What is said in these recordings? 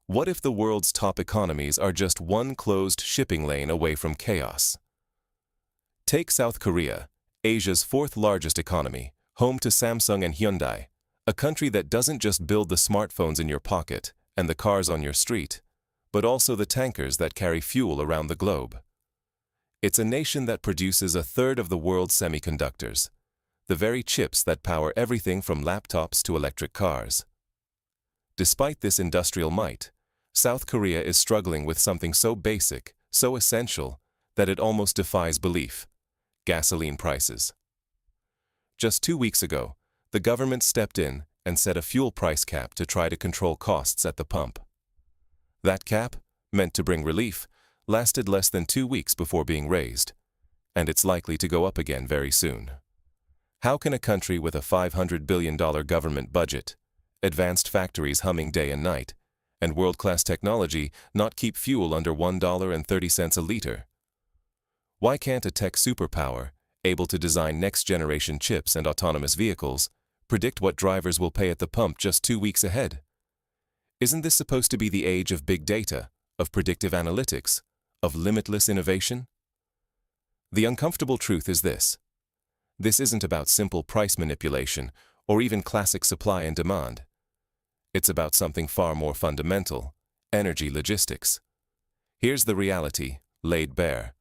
What if the world's top economies are just one closed shipping lane away from chaos? Take South Korea, Asia's fourth largest economy, home to Samsung and Hyundai, a country that doesn't just build the smartphones in your pocket and the cars on your street, but also the tankers that carry fuel around the globe. It's a nation that produces a third of the world's semiconductors, the very chips that power everything from laptops to electric cars. Despite this industrial might, South Korea is struggling with something so basic, so essential, that it almost defies belief: gasoline prices. Just 2 weeks ago, the government stepped in and set a fuel price cap to try to control costs at the pump. That cap, meant to bring relief, lasted less than 2 weeks before being raised, and it's likely to go up again very soon. How can a country with a $500 billion government budget, advanced factories humming day and night, and world-class technology not keep fuel under $1.30 a liter? Why can't a tech superpower, able to design next-generation chips and autonomous vehicles, predict what drivers will pay at the pump just 2 weeks ahead? Isn't this supposed to be the age of big data, of predictive analytics, of limitless innovation? The uncomfortable truth is this: this isn't about simple price manipulation or even classic supply and demand. It's about something far more fundamental: energy logistics. Here's the reality, laid bare.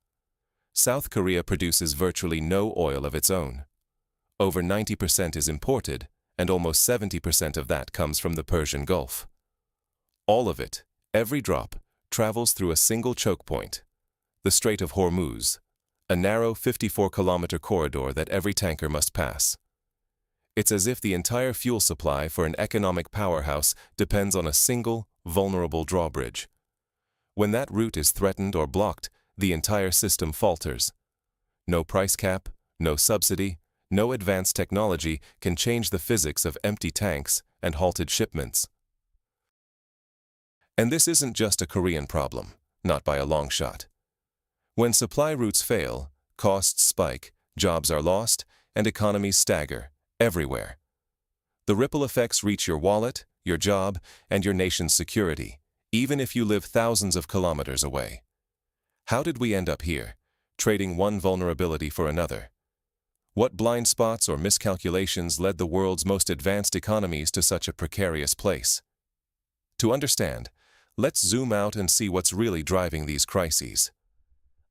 South Korea produces virtually no oil of its own. Over 90% is imported, and almost 70% of that comes from the Persian Gulf. All of it, every drop, travels through a single choke point, the Strait of Hormuz, a narrow 54-kilometer corridor that every tanker must pass. It's as if the entire fuel supply for an economic powerhouse depends on a single, vulnerable drawbridge. When that route is threatened or blocked, the entire system falters. No price cap, no subsidy, no advanced technology can change the physics of empty tanks and halted shipments. And this isn't just a Korean problem, not by a long shot. When supply routes fail, costs spike, jobs are lost, and economies stagger, everywhere. The ripple effects reach your wallet, your job, and your nation's security, even if you live thousands of kilometers away. How did we end up here, trading one vulnerability for another? What blind spots or miscalculations led the world's most advanced economies to such a precarious place? To understand, let's zoom out and see what's really driving these crises.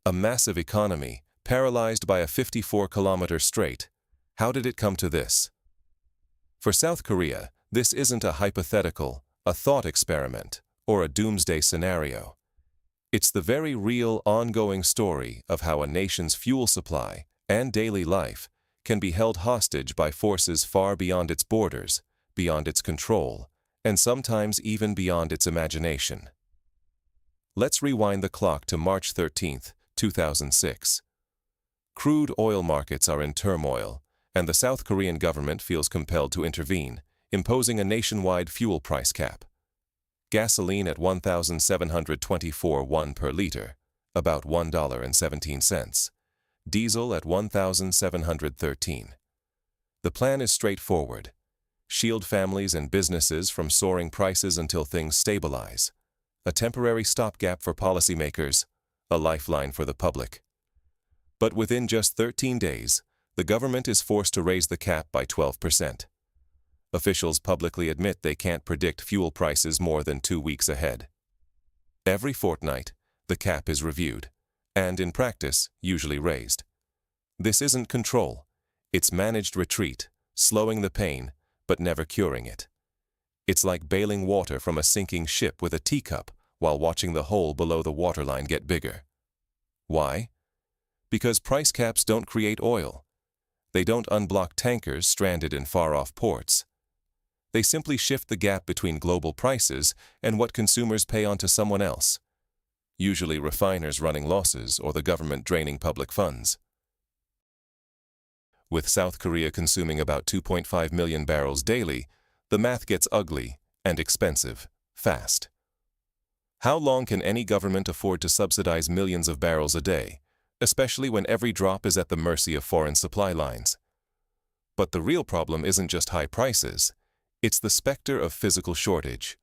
A massive economy, paralyzed by a 54-kilometer strait. How did it come to this? For South Korea, this isn't a hypothetical, a thought experiment, or a doomsday scenario. It's the very real, ongoing story of how a nation's fuel supply and daily life can be held hostage by forces far beyond its borders, beyond its control, and sometimes even beyond its imagination. Let's rewind the clock to March 13, 2006. Crude oil markets are in turmoil, and the South Korean government feels compelled to intervene, imposing a nationwide fuel price cap. Gasoline at 1,724 won per liter, about $1.17. Diesel at 1,713. The plan is straightforward: shield families and businesses from soaring prices until things stabilize. A temporary stopgap for policymakers, a lifeline for the public. But within just 13 days, the government is forced to raise the cap by 12%. Officials publicly admit they can't predict fuel prices more than 2 weeks ahead. Every fortnight, the cap is reviewed, and in practice, usually raised. This isn't control, it's managed retreat, slowing the pain, but never curing it. It's like bailing water from a sinking ship with a teacup while watching the hole below the waterline get bigger. Why? Because price caps don't create oil. They don't unblock tankers stranded in far-off ports. They simply shift the gap between global prices and what consumers pay onto someone else, usually refiners running losses or the government draining public funds. With South Korea consuming about 2.5 million barrels daily, the math gets ugly and expensive, fast. How long can any government afford to subsidize millions of barrels a day, especially when every drop is at the mercy of foreign supply lines? But the real problem isn't just high prices, it's the specter of physical shortage.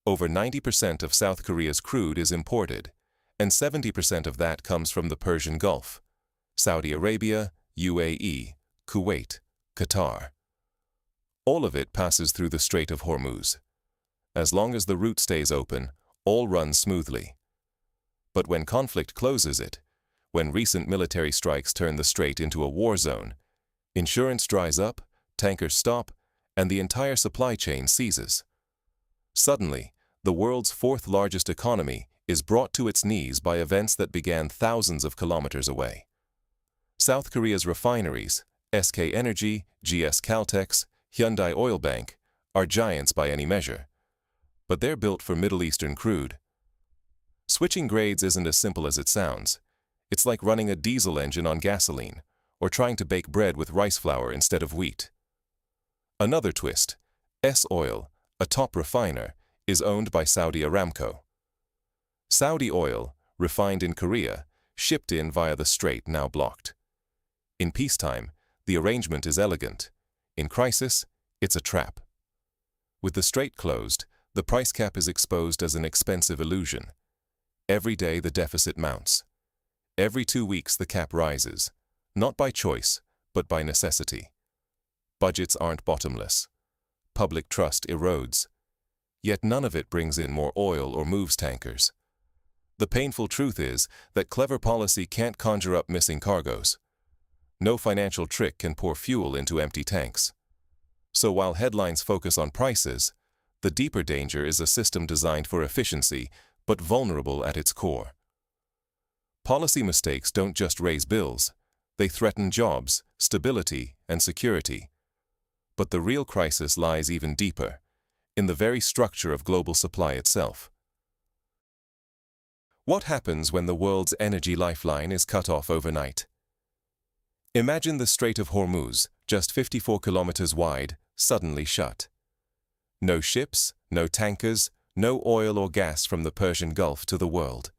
Over 90% of South Korea's crude is imported, and 70% of that comes from the Persian Gulf, Saudi Arabia, UAE, Kuwait, Qatar. All of it passes through the Strait of Hormuz. As long as the route stays open, all runs smoothly. But when conflict closes it, when recent military strikes turn the strait into a war zone, insurance dries up, tankers stop, and the entire supply chain seizes. Suddenly, the world's fourth largest economy is brought to its knees by events that began thousands of kilometers away. South Korea's refineries, SK Energy, GS Caltex, Hyundai Oil Bank, are giants by any measure. But they're built for Middle Eastern crude. Switching grades isn't as simple as it sounds. It's like running a diesel engine on gasoline, or trying to bake bread with rice flour instead of wheat. Another twist: S-Oil, a top refiner, is owned by Saudi Aramco. Saudi oil, refined in Korea, shipped in via the strait now blocked. In peacetime, the arrangement is elegant. In crisis, it's a trap. With the strait closed, the price cap is exposed as an expensive illusion. Every day the deficit mounts. Every 2 weeks the cap rises, not by choice, but by necessity. Budgets aren't bottomless. Public trust erodes. Yet none of it brings in more oil or moves tankers. The painful truth is that clever policy can't conjure up missing cargoes. No financial trick can pour fuel into empty tanks. So while headlines focus on prices, the deeper danger is a system designed for efficiency, but vulnerable at its core. Policy mistakes don't just raise bills, they threaten jobs, stability, and security. But the real crisis lies even deeper, in the very structure of global supply itself. What happens when the world's energy lifeline is cut off overnight? Imagine the Strait of Hormuz, just 54 kilometers wide, suddenly shut. No ships, no tankers, no oil or gas from the Persian Gulf to the world.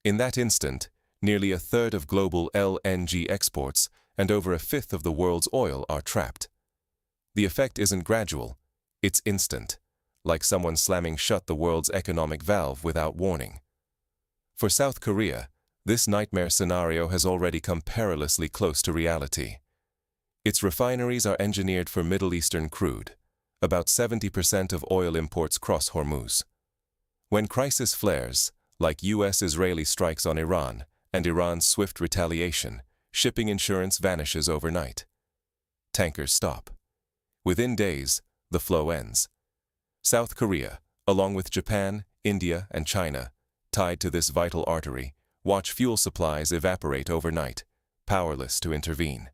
In that instant, nearly a third of global LNG exports and over a fifth of the world's oil are trapped. The effect isn't gradual, it's instant, like someone slamming shut the world's economic valve without warning. For South Korea, this nightmare scenario has already come perilously close to reality. Its refineries are engineered for Middle Eastern crude. About 70% of oil imports cross Hormuz. When crisis flares, like US-Israeli strikes on Iran and Iran's swift retaliation, shipping insurance vanishes overnight. Tankers stop. Within days, the flow ends. South Korea, along with Japan, India, and China, tied to this vital artery, watch fuel supplies evaporate overnight, powerless to intervene.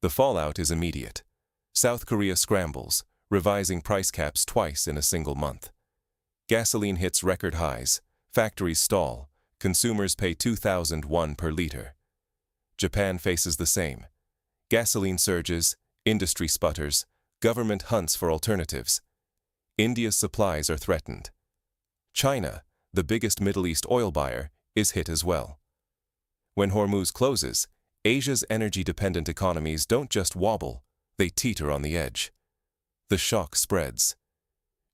The fallout is immediate. South Korea scrambles, revising price caps twice in a single month. Gasoline hits record highs, factories stall, consumers pay 2,001 per liter. Japan faces the same. Gasoline surges, industry sputters, government hunts for alternatives. India's supplies are threatened. China, the biggest Middle East oil buyer, is hit as well. When Hormuz closes, Asia's energy-dependent economies don't just wobble, they teeter on the edge. The shock spreads.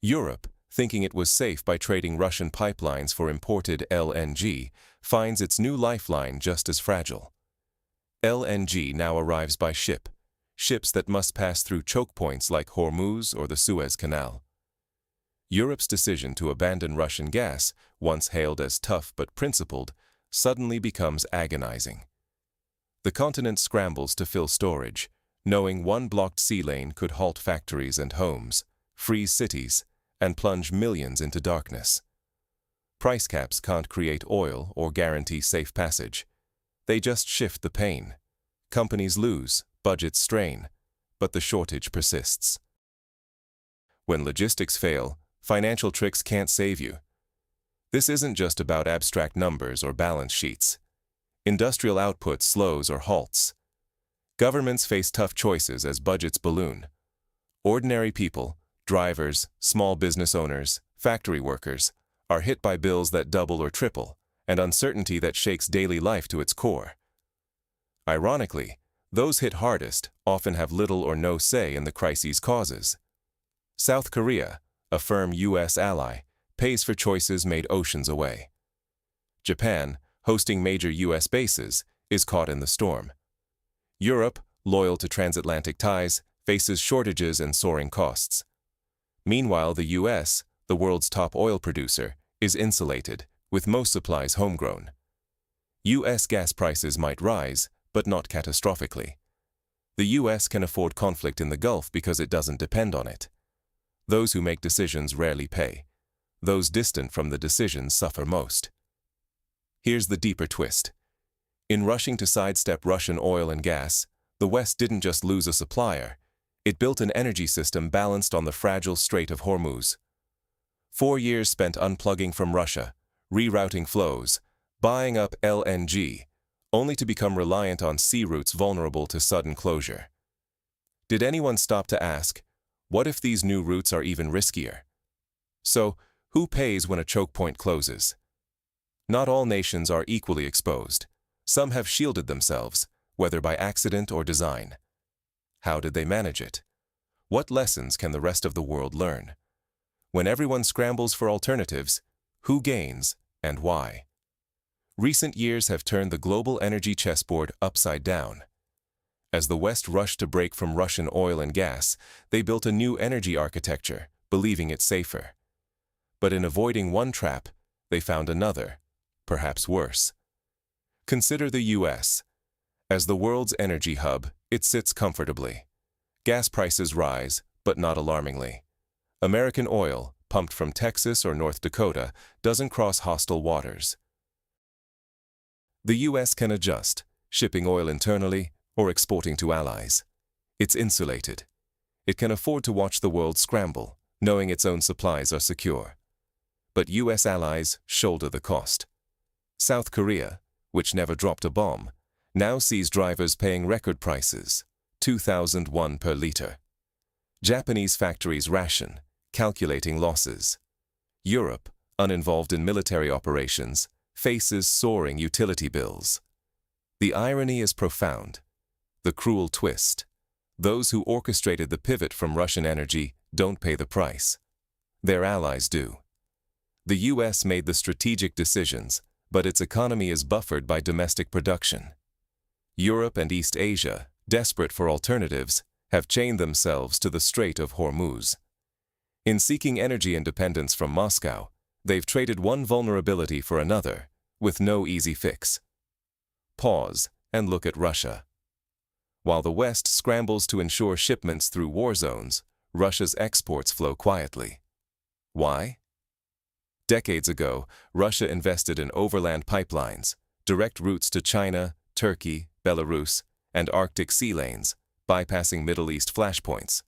Europe, thinking it was safe by trading Russian pipelines for imported LNG, finds its new lifeline just as fragile. LNG now arrives by ship, ships that must pass through choke points like Hormuz or the Suez Canal. Europe's decision to abandon Russian gas, once hailed as tough but principled, suddenly becomes agonizing. The continent scrambles to fill storage, knowing one blocked sea lane could halt factories and homes, freeze cities, and plunge millions into darkness. Price caps can't create oil or guarantee safe passage. They just shift the pain. Companies lose, budgets strain, but the shortage persists. When logistics fail, financial tricks can't save you. This isn't just about abstract numbers or balance sheets. Industrial output slows or halts. Governments face tough choices as budgets balloon. Ordinary people, drivers, small business owners, factory workers, are hit by bills that double or triple, and uncertainty that shakes daily life to its core. Ironically, those hit hardest often have little or no say in the crise's causes. South Korea, a firm U.S. ally, pays for choices made oceans away. Japan, hosting major U.S. bases, is caught in the storm. Europe, loyal to transatlantic ties, faces shortages and soaring costs. Meanwhile, the U.S., the world's top oil producer, is insulated, with most supplies homegrown. U.S. gas prices might rise, but not catastrophically. The U.S. can afford conflict in the Gulf because it doesn't depend on it. Those who make decisions rarely pay. Those distant from the decisions suffer most. Here's the deeper twist. In rushing to sidestep Russian oil and gas, the West didn't just lose a supplier. It built an energy system balanced on the fragile Strait of Hormuz. 4 years spent unplugging from Russia, rerouting flows, buying up LNG, only to become reliant on sea routes vulnerable to sudden closure. Did anyone stop to ask, what if these new routes are even riskier? So, who pays when a choke point closes? Not all nations are equally exposed. Some have shielded themselves, whether by accident or design. How did they manage it? What lessons can the rest of the world learn? When everyone scrambles for alternatives, who gains and why? Recent years have turned the global energy chessboard upside down. As the West rushed to break from Russian oil and gas, they built a new energy architecture, believing it safer. But in avoiding one trap, they found another, perhaps worse. Consider the U.S. As the world's energy hub, it sits comfortably. Gas prices rise, but not alarmingly. American oil, pumped from Texas or North Dakota, doesn't cross hostile waters. The U.S. can adjust, shipping oil internally or exporting to allies. It's insulated. It can afford to watch the world scramble, knowing its own supplies are secure. But U.S. allies shoulder the cost. South Korea, which never dropped a bomb, now sees drivers paying record prices, 2001 per liter. Japanese factories ration, calculating losses. Europe, uninvolved in military operations, faces soaring utility bills. The irony is profound. The cruel twist. Those who orchestrated the pivot from Russian energy don't pay the price. Their allies do. The U.S. made the strategic decisions, but its economy is buffered by domestic production. Europe and East Asia, desperate for alternatives, have chained themselves to the Strait of Hormuz. In seeking energy independence from Moscow, they've traded one vulnerability for another, with no easy fix. Pause and look at Russia. While the West scrambles to ensure shipments through war zones, Russia's exports flow quietly. Why? Decades ago, Russia invested in overland pipelines, direct routes to China, Turkey, Belarus, and Arctic sea lanes, bypassing Middle East flashpoints.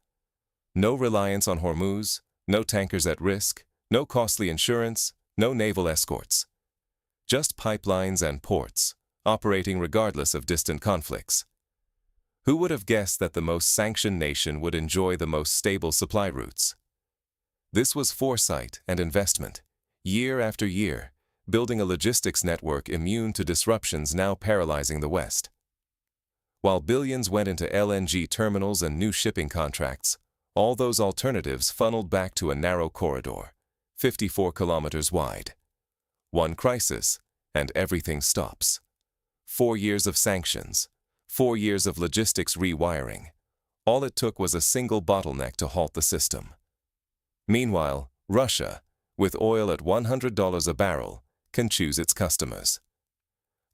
No reliance on Hormuz, no tankers at risk, no costly insurance, no naval escorts. Just pipelines and ports, operating regardless of distant conflicts. Who would have guessed that the most sanctioned nation would enjoy the most stable supply routes? This was foresight and investment, year after year, building a logistics network immune to disruptions now paralyzing the West. While billions went into LNG terminals and new shipping contracts, all those alternatives funneled back to a narrow corridor, 54 kilometers wide. One crisis, and everything stops. 4 years of sanctions, 4 years of logistics rewiring. All it took was a single bottleneck to halt the system. Meanwhile, Russia, with oil at $100 a barrel, can choose its customers.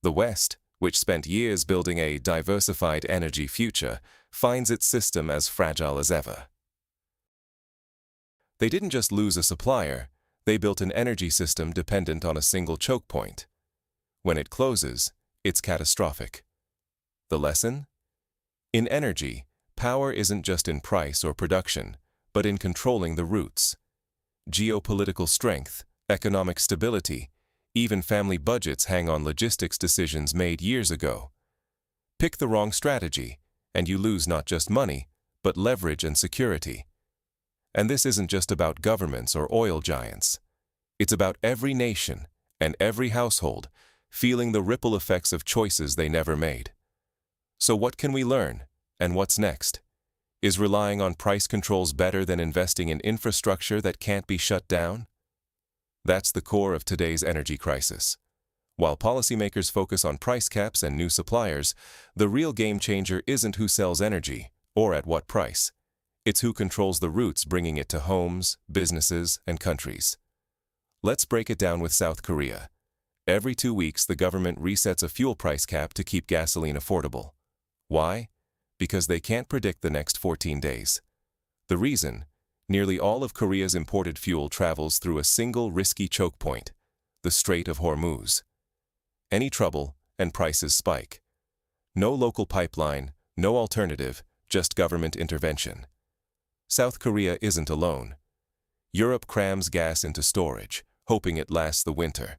The West, which spent years building a diversified energy future, finds its system as fragile as ever. They didn't just lose a supplier, they built an energy system dependent on a single choke point. When it closes, it's catastrophic. The lesson? In energy, power isn't just in price or production, but in controlling the routes. Geopolitical strength, economic stability, even family budgets hang on logistics decisions made years ago. Pick the wrong strategy, and you lose not just money, but leverage and security. And this isn't just about governments or oil giants. It's about every nation and every household feeling the ripple effects of choices they never made. So what can we learn, and what's next? Is relying on price controls better than investing in infrastructure that can't be shut down? That's the core of today's energy crisis. While policymakers focus on price caps and new suppliers, the real game changer isn't who sells energy or at what price. It's who controls the routes bringing it to homes, businesses, and countries. Let's break it down with South Korea. Every 2 weeks, the government resets a fuel price cap to keep gasoline affordable. Why? Because they can't predict the next 14 days. The reason? Nearly all of Korea's imported fuel travels through a single risky choke point, the Strait of Hormuz. Any trouble, and prices spike. No local pipeline, no alternative, just government intervention. South Korea isn't alone. Europe crams gas into storage, hoping it lasts the winter.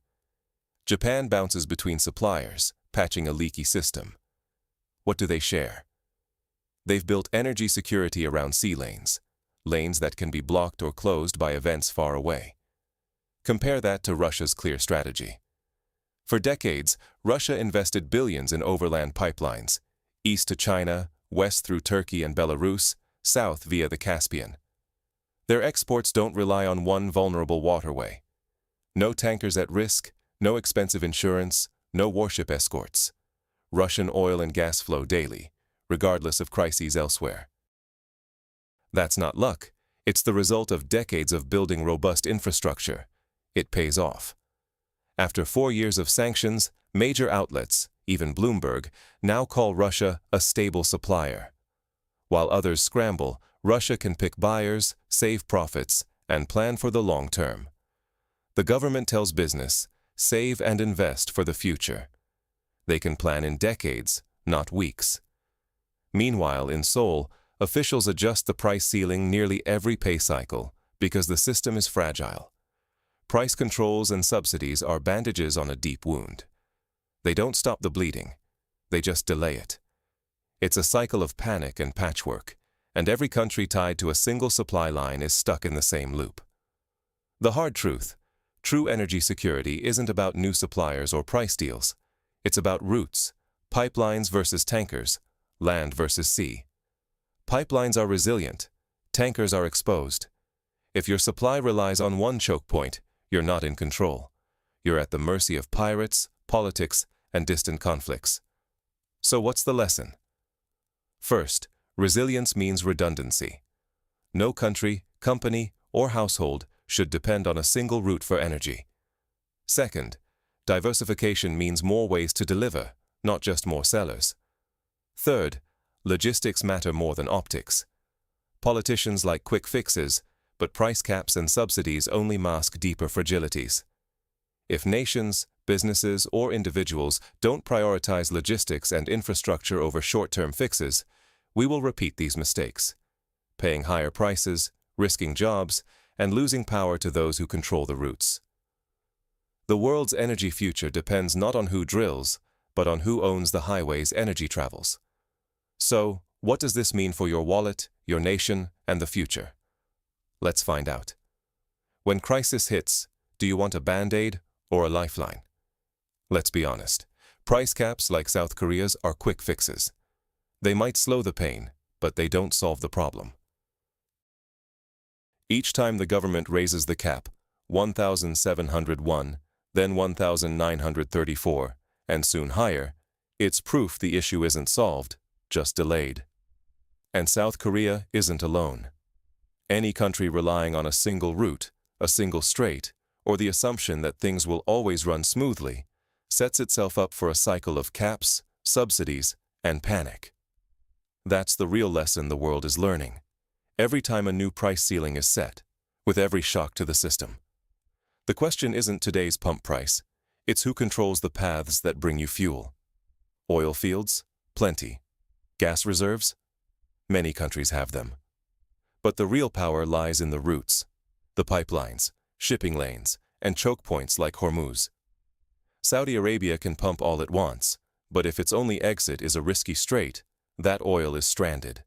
Japan bounces between suppliers, patching a leaky system. What do they share? They've built energy security around sea lanes, lanes that can be blocked or closed by events far away. Compare that to Russia's clear strategy. For decades, Russia invested billions in overland pipelines, east to China, west through Turkey and Belarus, south via the Caspian. Their exports don't rely on one vulnerable waterway. No tankers at risk, no expensive insurance, no warship escorts. Russian oil and gas flow daily, regardless of crises elsewhere. That's not luck. It's the result of decades of building robust infrastructure. It pays off. After 4 years of sanctions, major outlets, even Bloomberg, now call Russia a stable supplier. While others scramble, Russia can pick buyers, save profits, and plan for the long term. The government tells business, save and invest for the future. They can plan in decades, not weeks. Meanwhile, in Seoul, officials adjust the price ceiling nearly every pay cycle because the system is fragile. Price controls and subsidies are bandages on a deep wound. They don't stop the bleeding. They just delay it. It's a cycle of panic and patchwork, and every country tied to a single supply line is stuck in the same loop. The hard truth: true energy security isn't about new suppliers or price deals. It's about routes, pipelines versus tankers, land versus sea. Pipelines are resilient. Tankers are exposed. If your supply relies on one choke point, you're not in control. You're at the mercy of pirates, politics, and distant conflicts. So what's the lesson? First, resilience means redundancy. No country, company, or household should depend on a single route for energy. Second, diversification means more ways to deliver, not just more sellers. Third, logistics matter more than optics. Politicians like quick fixes, but price caps and subsidies only mask deeper fragilities. If nations, businesses, or individuals don't prioritize logistics and infrastructure over short-term fixes, we will repeat these mistakes, paying higher prices, risking jobs, and losing power to those who control the routes. The world's energy future depends not on who drills, but on who owns the highways energy travels. So, what does this mean for your wallet, your nation, and the future? Let's find out. When crisis hits, do you want a band-aid or a lifeline? Let's be honest. Price caps like South Korea's are quick fixes. They might slow the pain, but they don't solve the problem. Each time the government raises the cap, 1,701, then 1,934, and soon higher, it's proof the issue isn't solved, just delayed. And South Korea isn't alone. Any country relying on a single route, a single strait, or the assumption that things will always run smoothly, sets itself up for a cycle of caps, subsidies, and panic. That's the real lesson the world is learning. Every time a new price ceiling is set, with every shock to the system. The question isn't today's pump price, it's who controls the paths that bring you fuel. Oil fields? Plenty. Gas reserves? Many countries have them. But the real power lies in the routes, the pipelines, shipping lanes, and choke points like Hormuz. Saudi Arabia can pump all it wants, but if its only exit is a risky strait, that oil is stranded.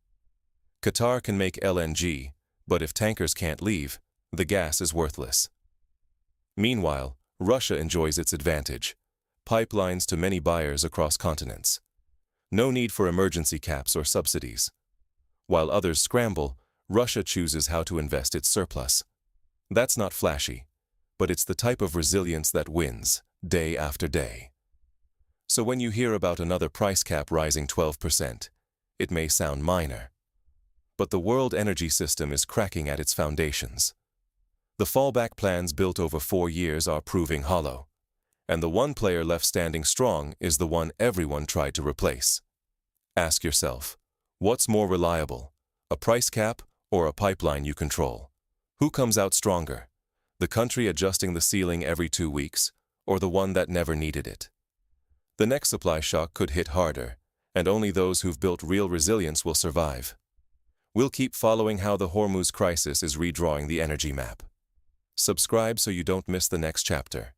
Qatar can make LNG, but if tankers can't leave, the gas is worthless. Meanwhile, Russia enjoys its advantage: pipelines to many buyers across continents. No need for emergency caps or subsidies. While others scramble, Russia chooses how to invest its surplus. That's not flashy, but it's the type of resilience that wins, day after day. So when you hear about another price cap rising 12%, it may sound minor. But the world energy system is cracking at its foundations. The fallback plans built over 4 years are proving hollow, and the one player left standing strong is the one everyone tried to replace. Ask yourself, what's more reliable, a price cap or a pipeline you control? Who comes out stronger? The country adjusting the ceiling every 2 weeks, or the one that never needed it? The next supply shock could hit harder, and only those who've built real resilience will survive. We'll keep following how the Hormuz crisis is redrawing the energy map. Subscribe so you don't miss the next chapter.